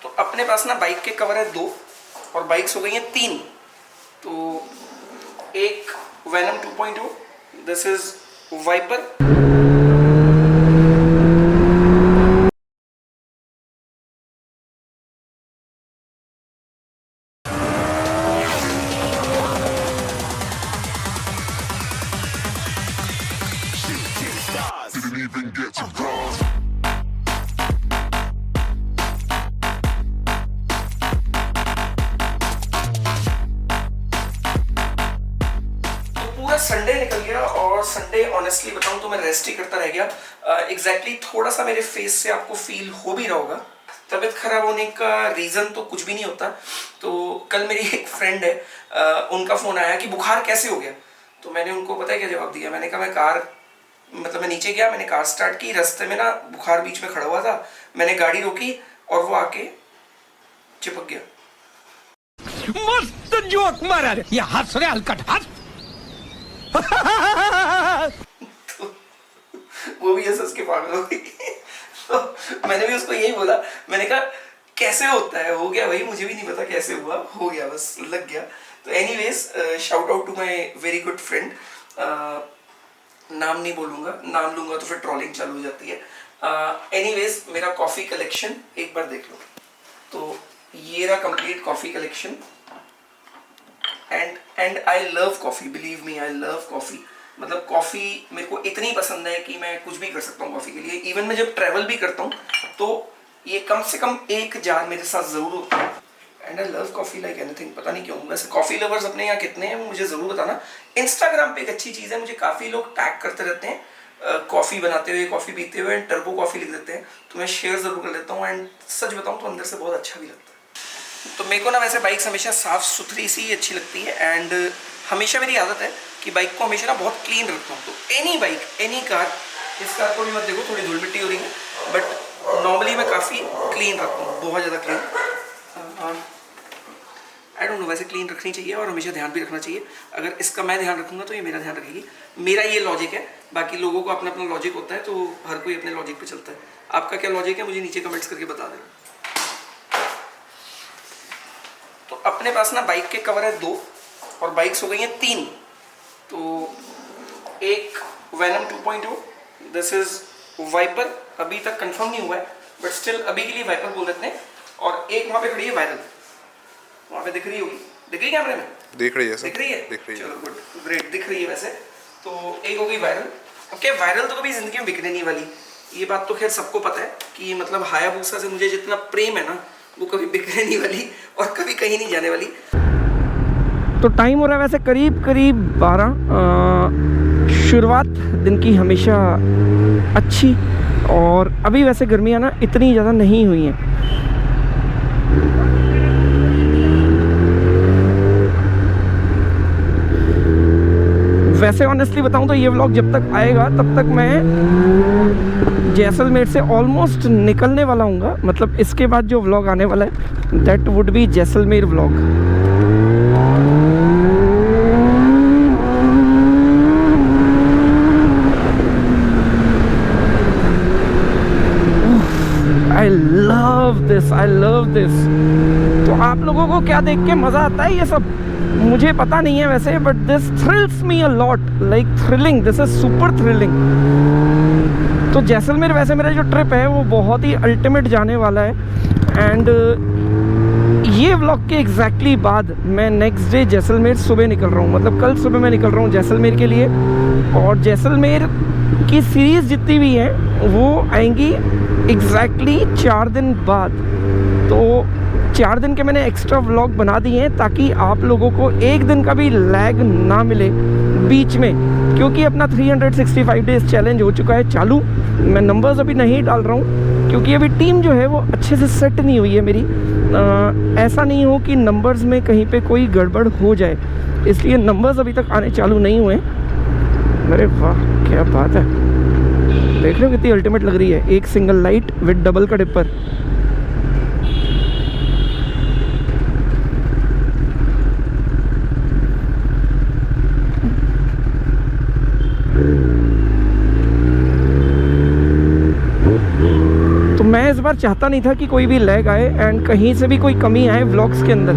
तो अपने पास ना बाइक के कवर है 2 और बाइक्स हो गई हैं 3। तो एक venom 2.0, this is viper, Didn't even get to cross. पूरा संडे निकल गया और संडे ऑनेस्टली बताऊं तो मैं रेस्ट ही करता रह गया। एग्जैक्टली थोड़ा सा मेरे फेस से आपको फील हो भी रहा होगा। तबीयत खराब होने का रीज़न तो कुछ भी नहीं होता। तो कल मेरी एक फ्रेंड है, उनका फ़ोन आया कि बुखार कैसे हो गया। तो मैंने उनको पता है क्या जवाब दिया, मैंने कहा मैं नीचे गया, मैंने कार स्टार्ट की, रास्ते में ना बुखार बीच में खड़ा हुआ था, मैंने गाड़ी रोकी और वो आके चिपक गया। मस्त जोक मारा रे, ये हंस रे हलकट हंस। वो भी हंस के पागल हो गई। तो मैंने भी उसको यही बोला, मैंने कहा कैसे होता है, हो गया भाई, मुझे भी नहीं पता कैसे हुआ, हो गया बस, लग गया। तो anyways shout out to my very good friend. नाम नहीं बोलूँगा, नाम लूँगा तो फिर ट्रोलिंग चालू हो जाती है। एनीवेज मेरा कॉफ़ी कलेक्शन एक बार देख लो। तो ये रहा complete coffee collection and I love coffee, believe me, I love coffee. मतलब कॉफ़ी मेरे को इतनी पसंद है कि मैं कुछ भी कर सकता हूँ कॉफ़ी के लिए। इवन मैं जब ट्रैवल भी करता हूँ तो ये कम से कम 1 जार मेरे साथ ज़रूर होता है। And I love coffee like anything, पता नहीं क्यों। वैसे कॉफ़ी लवर्स अपने यहाँ कितने हैं मुझे ज़रूर बताना। इंस्टाग्राम पे एक अच्छी चीज़ है, मुझे काफ़ी लोग टैग करते रहते हैं कॉफ़ी बनाते हुए, कॉफ़ी पीते हुए, एंड टर्बो कॉफ़ी लिख देते हैं। तो मैं शेयर ज़रूर कर लेता हूँ एंड सच बताऊँ तो अंदर से बहुत अच्छा भी लगता है। तो मेरे को ना वैसे बाइक्स हमेशा साफ़ सुथरी सी अच्छी लगती है एंड हमेशा मेरी आदत है कि बाइक को हमेशा ना बहुत क्लीन रखता हूँ। तो एनी बाइक, एनी कार, इस कार को भी मत देखो, थोड़ी धूल मिट्टी हो रही है, बट नॉर्मली मैं काफ़ी क्लीन रखता हूँ, बहुत ज़्यादा क्लीन। आई डोंट नो, वैसे क्लीन रखनी चाहिए और हमेशा ध्यान भी रखना चाहिए। अगर इसका मैं ध्यान रखूँगा तो ये मेरा ध्यान रखेगी। मेरा ये लॉजिक है, बाकी लोगों को अपना अपना लॉजिक होता है, तो हर कोई अपने लॉजिक पे चलता है। आपका क्या लॉजिक है मुझे नीचे कमेंट्स करके बता दें। तो अपने पास ना बाइक के कवर है 2 और बाइक्स हो गई हैं 3। तो एक वेनम 2.0, दिस इज वाइपर, अभी तक कंफर्म नहीं हुआ है बट स्टिल अभी के लिए वाइपर बोल देते हैं। और एक वहाँ पे खड़ी है वायरल, वहाँ पे दिख रही होगी, दिख रही है कैमरे में? दिख रही है सर, दिख रही है, दिख रही है। चलो गुड, ग्रेट, दिख रही है वैसे। तो एक हो गई वायरल। ओके, वायरल तो कभी ज़िंदगी में बिकने नहीं वाली, ये बात तो खैर सबको पता है कि मतलब हायाबुसा से मुझे जितना प्रेम है ना वो कभी बिकने नहीं वाली और कभी कहीं नहीं जाने वाली। तो टाइम हो रहा है वैसे करीब 12। शुरुआत दिन की हमेशा अच्छी, और अभी वैसे गर्मियाँ ना इतनी ज़्यादा नहीं हुई हैं। वैसे ऑनेस्टली बताऊं तो ये व्लॉग जब तक आएगा तब तक मैं जैसलमेर से ऑलमोस्ट निकलने वाला हूँगा। मतलब इसके बाद जो व्लॉग आने वाला है that would be Jaisalmer vlog. I love this. तो आप लोगों को क्या देख के मज़ा आता है ये सब मुझे पता नहीं है वैसे, but this thrills me a lot, like thrilling, this is super thrilling. तो जैसलमेर वैसे मेरा जो ट्रिप है वो बहुत ही अल्टीमेट जाने वाला है एंड ये व्लॉग के एग्जैक्टली बाद मैं नेक्स्ट डे जैसलमेर सुबह निकल रहा हूँ। मतलब कल सुबह मैं निकल रहा हूँ जैसलमेर के लिए, और जैसलमेर की सीरीज़ जितनी भी हैं वो आएंगी एग्जैक्टली 4 दिन बाद। तो 4 दिन के मैंने एक्स्ट्रा व्लॉग बना दिए हैं ताकि आप लोगों को एक दिन का भी लैग ना मिले बीच में, क्योंकि अपना 365 डेज़ चैलेंज हो चुका है चालू। मैं नंबर्स अभी नहीं डाल रहा हूँ क्योंकि अभी टीम जो है वो अच्छे से सेट नहीं हुई है मेरी। ऐसा नहीं हो कि नंबर्स में कहीं पे कोई गड़बड़ हो जाए, इसलिए नंबर्स अभी तक आने चालू नहीं हुए। अरे वाह क्या बात है, देख रहे हो कितनी अल्टीमेट लग रही है, एक सिंगल लाइट विद डबल का डिपर। बार चाहता नहीं था कि कोई भी लैग आए एंड कहीं से भी कोई कमी आए व्लॉग्स के अंदर।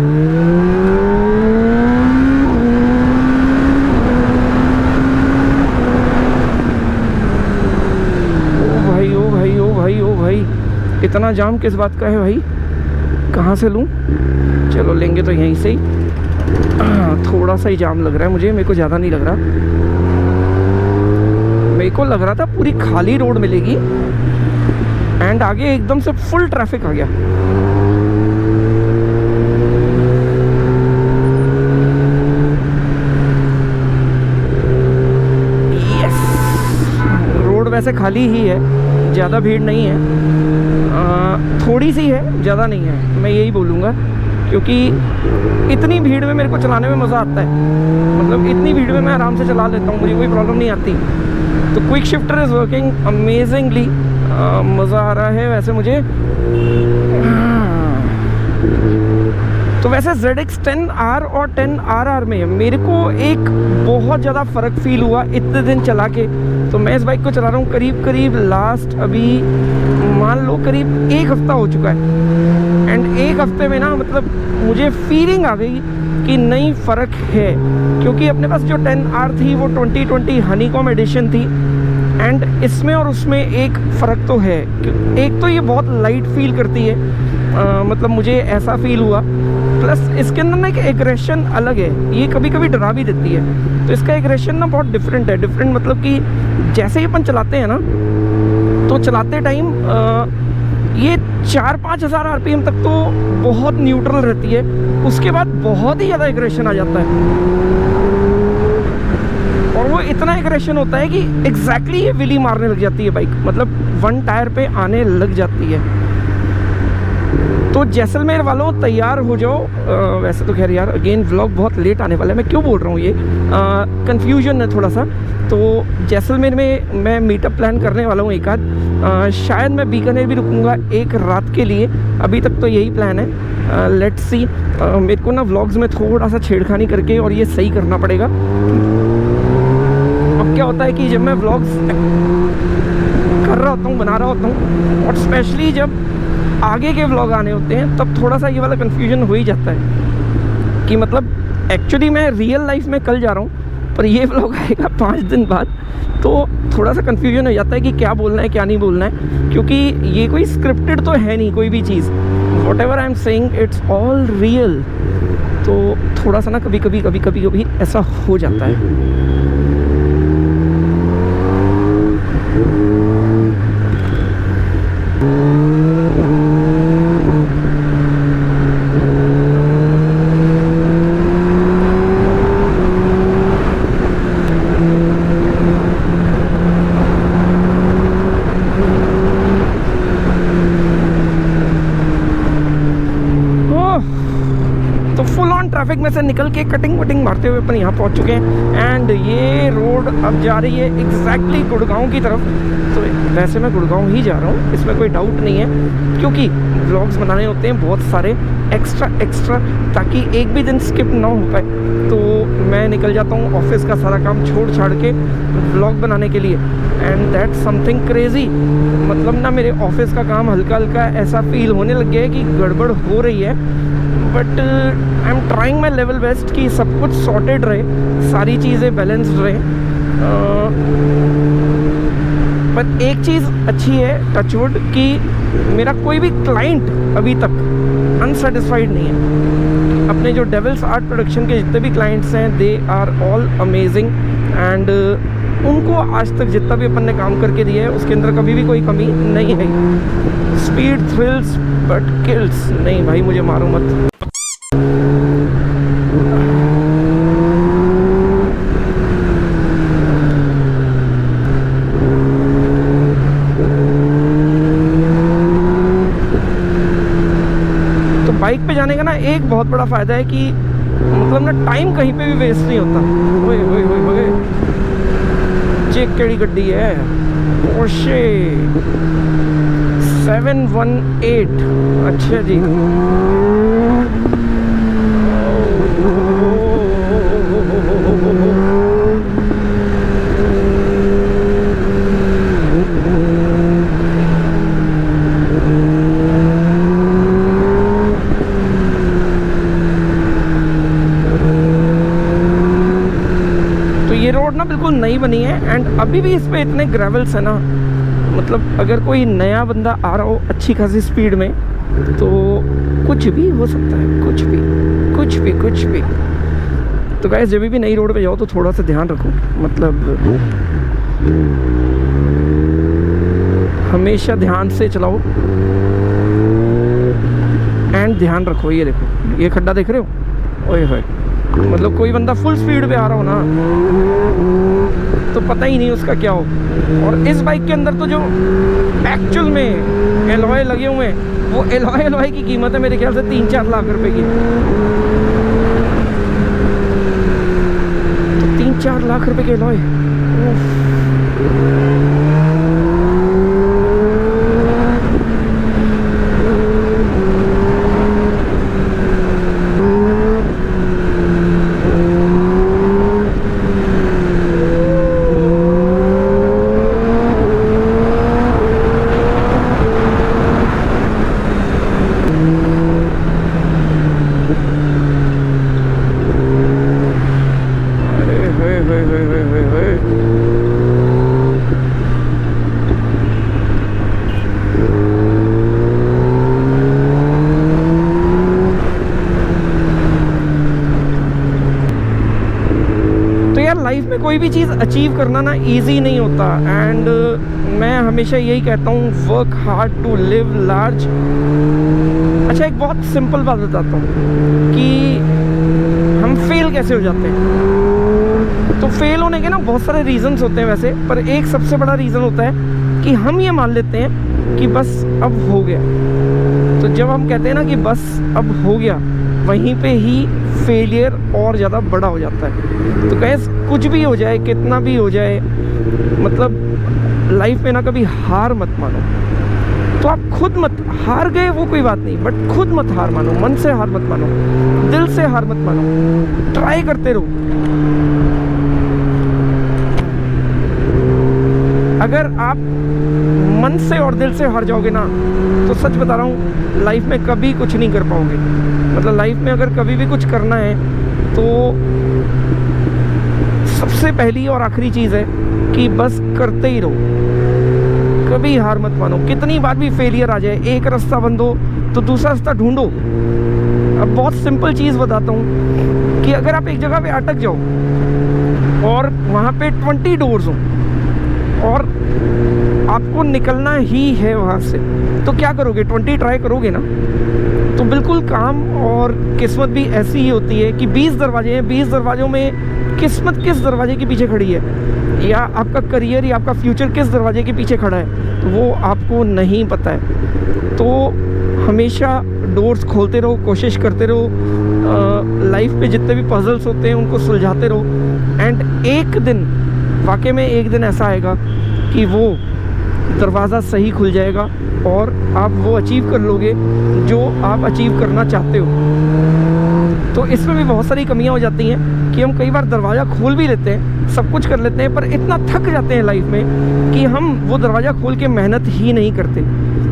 ओ भाई ओ भाई ओ भाई ओ भाई, इतना जाम किस बात का है भाई? कहाँ से लूँ? चलो लेंगे तो यहीं से ही। थोड़ा सा ही जाम लग रहा है मुझे, मेरे को ज़्यादा नहीं लग रहा। मेरे को लग रहा था पूरी खाली रोड मिलेगी एंड आगे एकदम से फुल ट्रैफिक आ गया। यस, रोड वैसे खाली ही है, ज़्यादा भीड़ नहीं है। थोड़ी सी है, ज़्यादा नहीं है, मैं यही बोलूँगा, क्योंकि इतनी भीड़ में मेरे को चलाने में मज़ा आता है। मतलब इतनी भीड़ में मैं आराम से चला लेता हूँ, मुझे कोई प्रॉब्लम नहीं आती। तो quick shifter is working amazingly, मज़ा आ रहा है वैसे मुझे। तो वैसे ZX 10R और 10RR में मेरे को एक बहुत ज़्यादा फ़र्क फील हुआ इतने दिन चला के। तो मैं इस बाइक को चला रहा हूँ करीब लास्ट अभी मान लो करीब 1 हफ़्ता हो चुका है एंड 1 हफ़्ते में ना मतलब मुझे फीलिंग आ गई कि नहीं फ़र्क है। क्योंकि अपने पास जो 10R थी वो 2020 हनीकॉम एडिशन थी एंड इसमें और उसमें एक फ़र्क तो है। एक तो ये बहुत लाइट फील करती है, मतलब मुझे ऐसा फील हुआ। प्लस इसके अंदर ना एक एग्रेशन अलग है, ये कभी कभी डरा भी देती है। तो इसका एग्रेशन ना बहुत डिफरेंट है। डिफरेंट मतलब कि जैसे ही अपन चलाते हैं ना, तो चलाते टाइम ये 4-5 हज़ार RPM तक तो बहुत न्यूट्रल रहती है, उसके बाद बहुत ही ज़्यादा एग्रेशन आ जाता है। और वो इतना एग्रेशन होता है कि एग्जैक्टली ये विली मारने लग जाती है बाइक, मतलब 1 टायर पे आने लग जाती है। तो जैसलमेर वालों तैयार हो जाओ। वैसे तो खैर यार अगेन व्लॉग बहुत लेट आने वाला है, मैं क्यों बोल रहा हूँ ये कन्फ्यूजन है थोड़ा सा। तो जैसलमेर में मैं मीटअप प्लान करने वाला हूँ एक आध, शायद मैं बीकानेर भी रुकूँगा एक रात के लिए, अभी तक तो यही प्लान है। लेट्स सी, मेरे को ना व्लॉग्स में थोड़ा सा छेड़खानी करके और ये सही करना पड़ेगा। अब क्या होता है कि जब मैं व्लॉग्स कर रहा होता हूँ, बना रहा होता हूँ, और स्पेशली जब आगे के व्लॉग आने होते हैं तब थोड़ा सा ये वाला कन्फ्यूजन हो ही जाता है कि मतलब एक्चुअली मैं रियल लाइफ में कल जा रहा हूँ पर ये व्लॉग आएगा 5 दिन बाद। तो थोड़ा सा कन्फ्यूजन हो जाता है कि क्या बोलना है क्या नहीं बोलना है, क्योंकि ये कोई स्क्रिप्टेड तो है नहीं कोई भी चीज़। Whatever I am saying it's all real. तो थोड़ा सा ना कभी कभी ऐसा हो जाता है। ट्रैफिक में से निकल के कटिंग वटिंग मारते हुए अपन यहाँ पहुँच चुके हैं एंड ये रोड अब जा रही है एग्जैक्टली गुड़गांव की तरफ। तो वैसे मैं गुड़गांव ही जा रहा हूँ, इसमें कोई डाउट नहीं है, क्योंकि व्लॉग्स बनाने होते हैं बहुत सारे एक्स्ट्रा ताकि एक भी दिन स्किप ना हो पाए। तो मैं निकल जाता हूँ ऑफिस का सारा काम छोड़ छाड़ के व्लॉग बनाने के लिए एंड दैट्स समथिंग क्रेजी। मतलब ना मेरे ऑफिस का काम हल्का हल्का ऐसा फील होने लग गया है कि गड़बड़ हो रही है, but I am trying my level best कि सब कुछ सॉर्टेड रहे, सारी चीज़ें बैलेंस्ड रहे। पर एक चीज़ अच्छी है टचवुड कि मेरा कोई भी क्लाइंट अभी तक अनसेटिस्फाइड नहीं है। अपने जो डेविल्स आर्ट प्रोडक्शन के जितने भी क्लाइंट्स हैं they are all amazing and उनको आज तक जितना भी अपन ने काम करके दिया है उसके अंदर कभी भी कोई कमी नहीं है। स्पीड थ्रिल्स बट किल्स नहीं भाई, मुझे मारो मत। बाइक पे जाने का ना एक बहुत बड़ा फ़ायदा है कि मतलब ना टाइम कहीं पे भी वेस्ट नहीं होता। ओए ओए ओए ओए, चेक केड़ी गड्डी है, पोर्शे 718। अच्छा जी, बिल्कुल नई बनी है एंड अभी भी इस पे इतने ग्रेवल्स है ना, मतलब अगर कोई नया बंदा आ रहा हो अच्छी खासी स्पीड में तो कुछ भी हो सकता है, कुछ भी कुछ भी कुछ भी। तो गाइस जब भी नई रोड पे जाओ तो थोड़ा सा ध्यान रखो, मतलब हमेशा ध्यान से चलाओ एंड ध्यान रखो। ये देखो ये खड्डा देख रहे हो, ओए होए, मतलब कोई बंदा फुल स्पीड पे आ रहा हो ना तो पता ही नहीं उसका क्या हो। और इस बाइक के अंदर तो जो एक्चुअल में एलॉय लगे हुए हैं वो एलॉय की कीमत है मेरे ख्याल से 3-4 लाख रुपए की। तो 3-4 लाख रुपए के एलॉय, लाइफ में कोई भी चीज़ अचीव करना ना इजी नहीं होता एंड मैं हमेशा यही कहता हूँ, work hard to live large. अच्छा एक बहुत सिंपल बात बताता हूँ कि हम फेल कैसे हो जाते हैं। तो फेल होने के ना बहुत सारे रीजंस होते हैं वैसे, पर एक सबसे बड़ा रीज़न होता है कि हम ये मान लेते हैं कि बस अब हो गया। तो जब हम कहते हैं ना कि बस अब हो गया, वहीं पे ही फेलियर और ज़्यादा बड़ा हो जाता है। तो कैसे कुछ भी हो जाए, कितना भी हो जाए, मतलब लाइफ में ना कभी हार मत मानो। तो आप खुद मत हार गए वो कोई बात नहीं, बट खुद मत हार मानो, मन से हार मत मानो, दिल से हार मत मानो, ट्राई करते रहो। अगर आप मन से और दिल से हार जाओगे ना तो सच बता रहा हूँ लाइफ में कभी कुछ नहीं कर पाओगे। मतलब लाइफ में अगर कभी भी कुछ करना है तो सबसे पहली और आखिरी चीज़ है कि बस करते ही रहो, कभी हार मत मानो। कितनी बार भी फेलियर आ जाए, एक रास्ता बंद हो तो दूसरा रास्ता ढूंढो। अब बहुत सिंपल चीज़ बताता हूँ कि अगर आप एक जगह पे अटक जाओ और वहाँ पे 20 डोर्स हों और आपको निकलना ही है वहाँ से, तो क्या करोगे? 20 ट्राई करोगे ना? तो बिल्कुल काम और किस्मत भी ऐसी ही होती है कि 20 दरवाजे हैं, 20 दरवाज़ों में किस्मत किस दरवाजे के पीछे खड़ी है या आपका करियर या आपका फ्यूचर किस दरवाजे के पीछे खड़ा है, तो वो आपको नहीं पता है। तो हमेशा डोर्स खोलते रहो, कोशिश करते रहो, लाइफ पे जितने भी पजल्स होते हैं उनको सुलझाते रहो एंड एक दिन वाकई में एक दिन ऐसा आएगा कि वो दरवाज़ा सही खुल जाएगा और आप वो अचीव कर लोगे जो आप अचीव करना चाहते हो। तो इसमें भी बहुत सारी कमियां हो जाती हैं कि हम कई बार दरवाज़ा खोल भी लेते हैं, सब कुछ कर लेते हैं, पर इतना थक जाते हैं लाइफ में कि हम वो दरवाज़ा खोल के मेहनत ही नहीं करते।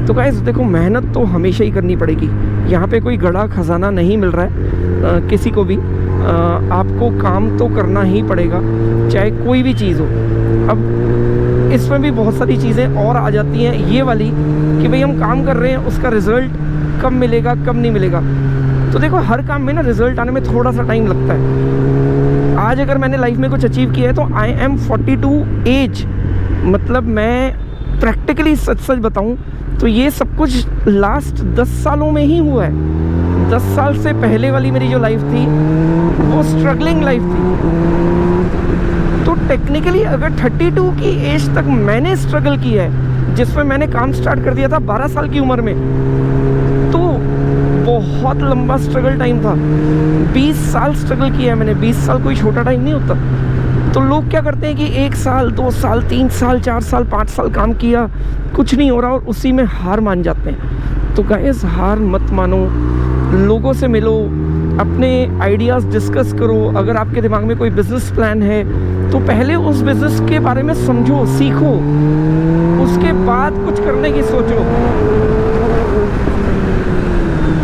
तो गाइस देखो, मेहनत तो हमेशा ही करनी पड़ेगी। यहाँ पे कोई गड़ा खजाना नहीं मिल रहा है किसी को भी। आपको काम तो करना ही पड़ेगा, चाहे कोई भी चीज़ हो। अब इसमें भी बहुत सारी चीज़ें और आ जाती हैं ये वाली कि भाई हम काम कर रहे हैं, उसका रिज़ल्ट कब मिलेगा कब नहीं मिलेगा। तो देखो, हर काम में ना रिज़ल्ट आने में थोड़ा सा टाइम लगता है। आज अगर मैंने लाइफ में कुछ अचीव किया है तो आई एम 42 एज, मतलब मैं प्रैक्टिकली सच बताऊं तो ये सब कुछ लास्ट 10 सालों में ही हुआ है। 10 साल से पहले वाली मेरी जो लाइफ थी वो स्ट्रगलिंग लाइफ थी। तो टेक्निकली अगर 32 की एज तक मैंने स्ट्रगल किया है, जिसमें मैंने काम स्टार्ट कर दिया था 12 साल की उम्र में, तो बहुत लंबा स्ट्रगल टाइम था। 20 साल स्ट्रगल किया है मैंने। 20 साल कोई छोटा टाइम नहीं होता। तो लोग क्या करते हैं कि 1 साल 2 साल 3 साल 4 साल 5 साल काम किया, कुछ नहीं हो रहा और उसी में हार मान जाते हैं। तो गाइस, हार मत मानो, लोगों से मिलो, अपने आइडियाज़ डिस्कस करो। अगर आपके दिमाग में कोई बिज़नेस प्लान है तो पहले उस बिज़नेस के बारे में समझो, सीखो, उसके बाद कुछ करने की सोचो।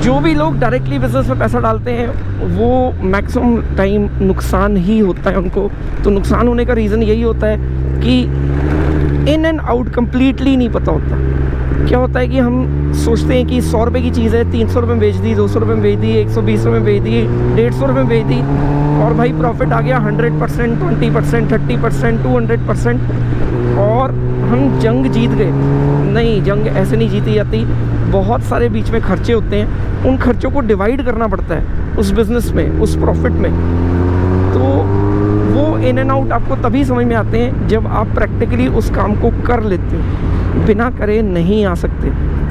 जो भी लोग डायरेक्टली बिजनेस में पैसा डालते हैं वो मैक्सिमम टाइम नुकसान ही होता है उनको। तो नुकसान होने का रीज़न यही होता है कि इन एंड आउट कंप्लीटली नहीं पता होता। क्या होता है कि हम सोचते हैं कि 100 रुपये की चीज़ है, 300 रुपये में बेच दी, 200 रुपये में बेच दी, 120 रुपये में बेच दी, 150 रुपये में बेच दी, और भाई प्रॉफिट आ गया 100%, 20%, 30%, 200%, और हम जंग जीत गए। नहीं, जंग ऐसे नहीं जीती जाती। बहुत सारे बीच में खर्चे होते हैं, उन खर्चों को डिवाइड करना पड़ता है उस बिज़नेस में, उस प्रॉफिट में। तो वो इन एंड आउट आपको तभी समझ में आते हैं जब आप प्रैक्टिकली उस काम को कर लेते हो। बिना करे नहीं आ सकते।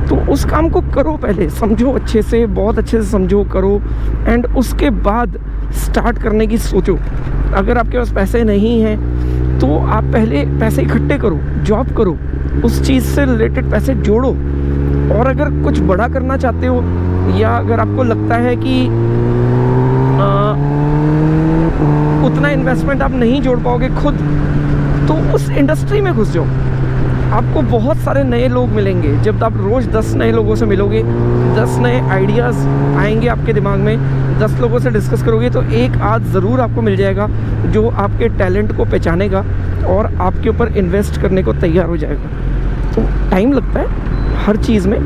तो उस काम को करो, पहले समझो अच्छे से, बहुत अच्छे से समझो, करो, एंड उसके बाद स्टार्ट करने की सोचो। अगर आपके पास पैसे नहीं हैं तो आप पहले पैसे इकट्ठे करो, जॉब करो, उस चीज़ से रिलेटेड पैसे जोड़ो। और अगर कुछ बड़ा करना चाहते हो, या अगर आपको लगता है कि उतना इन्वेस्टमेंट आप नहीं जोड़ पाओगे खुद, तो उस इंडस्ट्री में घुस जाओ। आपको बहुत सारे नए लोग मिलेंगे। जब आप रोज़ 10 नए लोगों से मिलोगे, 10 नए आइडियाज़ आएंगे आपके दिमाग में, 10 लोगों से डिस्कस करोगे, तो एक आध ज़रूर आपको मिल जाएगा जो आपके टैलेंट को पहचानेगा और आपके ऊपर इन्वेस्ट करने को तैयार हो जाएगा। तो टाइम लगता है हर चीज़ में।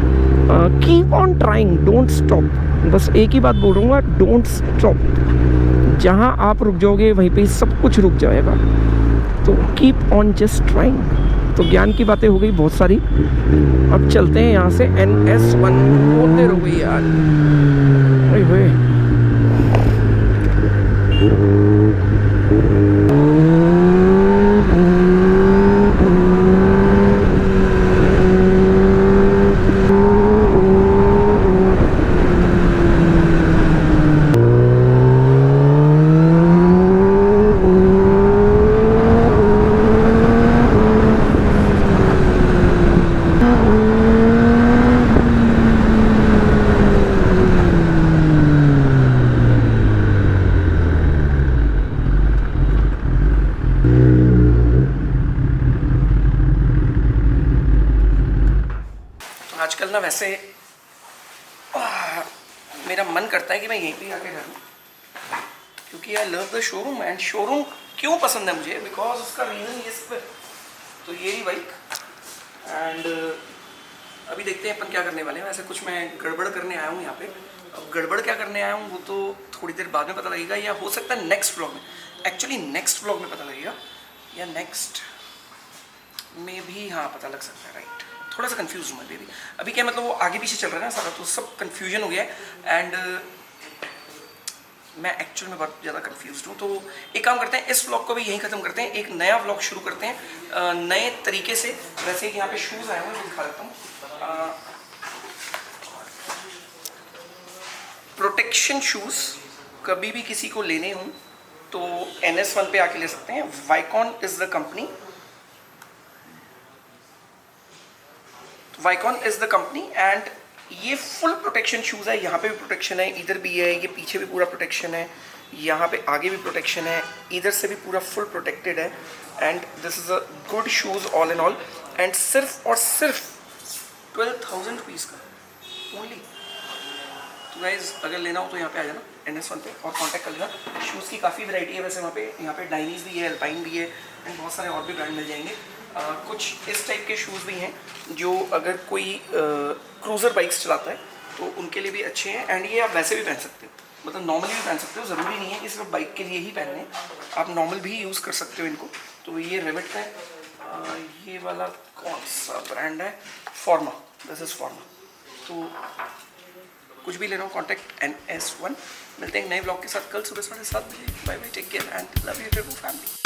Keep on trying, don't stop. बस एक ही बात बोल रहूँगा, डोंट स्टॉप। जहाँ आप रुक जाओगे वहीं पे सब कुछ रुक जाएगा। तो कीप ऑन जस्ट ट्राइंग। तो ज्ञान की बातें हो गई बहुत सारी। अब चलते हैं यहाँ से। NS1 बोलते रहो यार। ओए होए, आजकल ना वैसे मेरा मन करता है कि मैं यहीं पे आके रहूँ, क्योंकि I love the showroom. And showroom क्यों पसंद है मुझे, बिकॉज उसका रीज़न ये सब है। तो ये ही बाइक। एंड अभी देखते हैं अपन क्या करने वाले हैं। वैसे कुछ मैं गड़बड़ करने आया हूँ यहाँ पे। अब गड़बड़ क्या करने आया हूँ वो तो थोड़ी देर बाद में पता लगेगा, या हो सकता है नेक्स्ट व्लॉग में। एक्चुअली नेक्स्ट व्लॉग में पता लगेगा, या नेक्स्ट में भी, हाँ पता लग सकता है, राइट। थोड़ा सा कंफ्यूज हूँ मैं बेबी। अभी क्या मतलब वो आगे पीछे चल रहा है ना सारा, तो सब कंफ्यूजन हो गया है। एंड मैं एक्चुअल में बहुत ज़्यादा कंफ्यूज हूँ। तो एक काम करते हैं, इस व्लॉग को भी यहीं ख़त्म करते हैं, एक नया व्लॉग शुरू करते हैं नए तरीके से। वैसे यहाँ पे शूज़ आए हुए हैं, दिखा देता हूँ। प्रोटेक्शन शूज़ कभी भी किसी को लेने हों तो NS1 पे आके ले सकते हैं। Vaikon is the company, Vaikon is the company. And ये फुल प्रोटेक्शन शूज़ है। यहाँ पे भी प्रोटेक्शन है, इधर भी है, ये पीछे भी पूरा प्रोटेक्शन है, यहाँ पे आगे भी प्रोटेक्शन है, इधर से भी पूरा फुल प्रोटेक्टेड है। And this is a good shoes all in all. And सिर्फ और सिर्फ 12,000 रुपीज़ का ओनली। तो गाइज अगर लेना हो तो यहाँ पे आ जाना NS1 पे और कांटेक्ट कर लेना। शूज़ की काफ़ी वैरायटी है वैसे वहाँ पे। यहाँ पे डाइनीज़ भी है, अल्पाइन भी है, एंड बहुत सारे और भी ब्रांड मिल जाएंगे। कुछ इस टाइप के शूज़ भी हैं जो अगर कोई क्रूज़र बाइक्स चलाता है तो उनके लिए भी अच्छे हैं। एंड ये आप वैसे भी पहन सकते हो, मतलब नॉर्मली भी पहन सकते हो। ज़रूरी नहीं है कि सिर्फ बाइक के लिए ही पहनने हैं, आप नॉर्मल भी यूज़ कर सकते हो इनको। तो ये रिवेट का है। ये वाला कौन सा ब्रांड है, फॉर्मा, दिस इज़ फॉर्मा। तो कुछ भी लेना हो कॉन्टैक्ट NS1। मिलते हैं नए ब्लॉग के साथ कल सुबह 7:30 बजे। Bye bye, take care and love you family.